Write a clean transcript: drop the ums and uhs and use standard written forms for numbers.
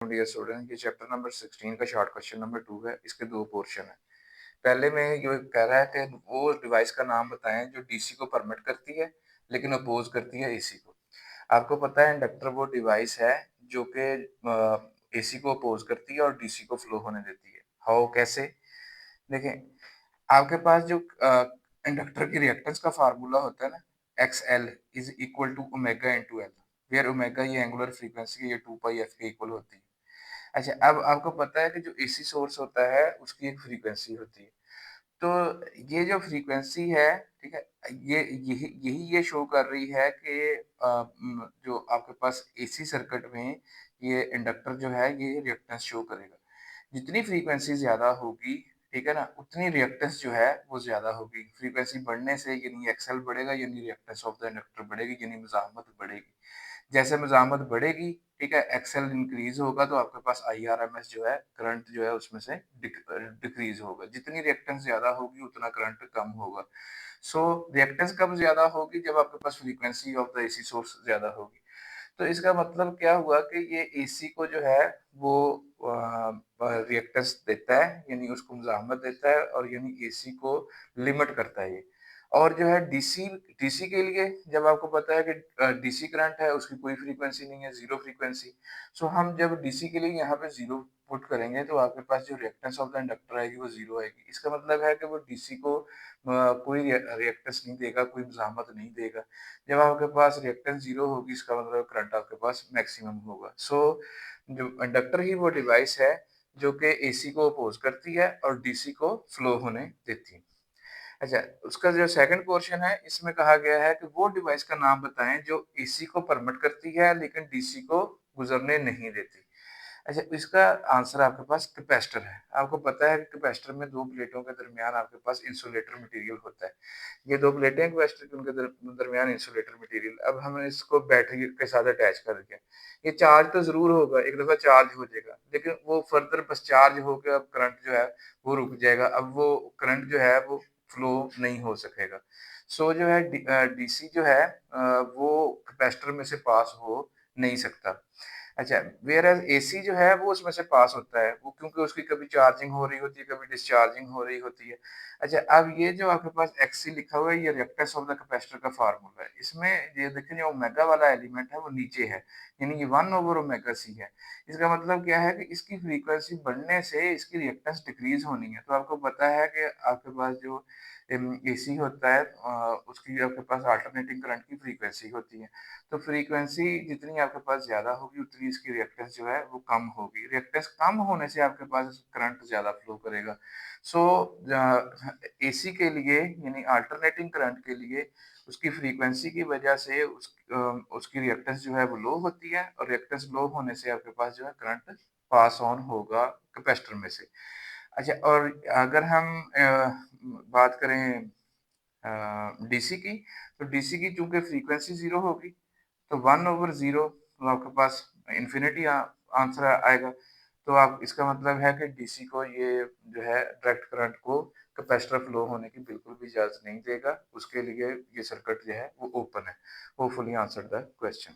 Dear student, ये chapter number 16 का short question number 2 है। इसके दो पोर्शन है। पहले में जो कह रहा है कि वो डिवाइस का नाम बताएं जो डीसी को परमिट करती है लेकिन अपोज करती है एसी को। आपको पता है इंडक्टर वो डिवाइस है जो कि एसी को अपोज करती है और डीसी को फ्लो होने देती है। हाउ, कैसे? देखें, आपके पास जो इंडक्टर की रिएक्टेंस का फार्मूला होता है ना, X L is equal to omega into L, where omega ये एंगुलर फ्रीक्वेंसी है, ये 2 पाई एफ के इक्वल होती है। अच्छा, अब आपको पता है कि जो एसी सोर्स होता है उसकी एक फ्रीक्वेंसी होती है। तो ये जो फ्रीक्वेंसी है, ठीक है, ये यही यही ये शो कर रही है कि जो आपके पास एसी सर्किट में ये इंडक्टर जो है ये रिएक्टेंस शो करेगा। जितनी फ्रीक्वेंसी ज़्यादा होगी, ठीक है ना, उतनी रिएक्टेंस जो है वो ज़्यादा होगी। फ्रीक्वेंसी बढ़ने से यानी एक्सएल बढ़ेगा, यानी रिएक्टेंस ऑफ द इंडक्टर बढ़ेगी, यानी मज़ाहमत बढ़ेगी। जैसे मज़ाहमत बढ़ेगी, ठीक है, एक्सएल इंक्रीज़ होगा तो आपके पास आईआरएमएस जो है, करंट जो है उसमें से डिक्रीज़ होगा। जितनी रिएक्टेंस ज़्यादा होगी उतना करंट कम होगा। सो रिएक्टेंस कब ज़्यादा होगी? जब आपके पास frequency of the AC source ज़्यादा होगी। तो इसका मतलब क्या हुआ कि ये एसी को जो है वो रिएक्टेंस देता है, यानी उसको मुज़ाहमत देता है, और यानी एसी को लिमिट करता है ये। और जो है डीसी डीसी के लिए, जब आपको पता है कि डीसी करंट है उसकी कोई फ्रीक्वेंसी नहीं है, ज़ीरो फ्रीक्वेंसी। सो हम जब डीसी के लिए यहाँ पे ज़ीरो पुट करेंगे तो आपके पास जो रिएक्टेंस ऑफ द इंडक्टर आएगी वो ज़ीरो आएगी। इसका मतलब है कि वो डीसी को कोई रिएक्टेंस नहीं देगा, कोई मुज़ाहमत नहीं देगा। जब आपके पास रिएक्टेंस ज़ीरो होगी इसका मतलब करंट आपके पास मैक्सिमम होगा। सो जो इंडक्टर ही वो डिवाइस है जो कि एसी को अपोज करती है और डीसी को फ्लो होने देती है। अच्छा, उसका जो सेकंड पोर्शन है इसमें कहा गया है कि वो डिवाइस का नाम बताएं जो एसी को परमिट करती है लेकिन डीसी को गुजरने नहीं देती। अच्छा, इसका आंसर आपके पास कैपेसिटर है। आपको पता है कि कैपेसिटर में दो प्लेटों के दरमियान आपके पास इंसुलेटर मटेरियल होता है। ये दो प्लेटें हैं कैपेसिटर की, उनके दरमियान इंसुलेटर मटेरियल। अब हम इसको बैटरी के साथ अटैच कर दिया। ये चार्ज तो ज़रूर होगा, एक दफ़ा चार्ज हो जाएगा, लेकिन वो फर्दर बस चार्ज होके अब करंट जो है वो रुक जाएगा। अब वो करंट जो है वो फ्लो नहीं हो सकेगा। सो जो है डीसी जो है वो कैपेसिटर में से पास हो नहीं सकता। अच्छा, व्हेयरएज़ एसी जो है वो उसमें से पास होता है, वो क्योंकि उसकी कभी चार्जिंग हो रही होती है, कभी डिस्चार्जिंग हो रही होती है। अच्छा, अब ये जो आपके पास एक्सी लिखा हुआ है, ये रिएक्टेंस ऑफ द कैपेसिटर का फार्मूला है। इसमें ये देखिए जो ओमेगा वाला एलिमेंट है वो नीचे है, यानी कि 1/ओमेगा सी है। इसका मतलब क्या है कि इसकी फ्रीक्वेंसी बढ़ने से इसकी रिएक्टेंस डिक्रीज़ होनी है। तो आपको पता है कि आपके पास जो एसी होता है उसकी आपके पास अल्टरनेटिंग करंट की फ्रीक्वेंसी होती है। तो फ्रीक्वेंसी जितनी आपके पास ज़्यादा होगी उतनी इसकी रिएक्टेंस जो है वो कम होगी। रिएक्टेंस कम होने से आपके पास करंट ज़्यादा फ्लो करेगा। सो एसी के लिए यानी अल्टरनेटिंग करंट के लिए उसकी फ्रीक्वेंसी की वजह से उसकी रिएक्टेंस जो है वो लो होती है, और रिएक्टेंस लो होने से आपके पास जो है करंट पास ऑन होगा कैपेसिटर में से। अच्छा, और अगर हम बात करें डीसी की, तो डीसी की चूँकि फ्रीक्वेंसी 0 होगी, तो 1/0 तो आपके पास इन्फिनिटी आंसर आएगा। तो आप इसका मतलब है कि डीसी को ये जो है डायरेक्ट करंट को कैपेसिटर फ्लो होने की बिल्कुल भी इजाज़त नहीं देगा। उसके लिए ये सर्किट जो है वो ओपन है। Hopefully answered the question.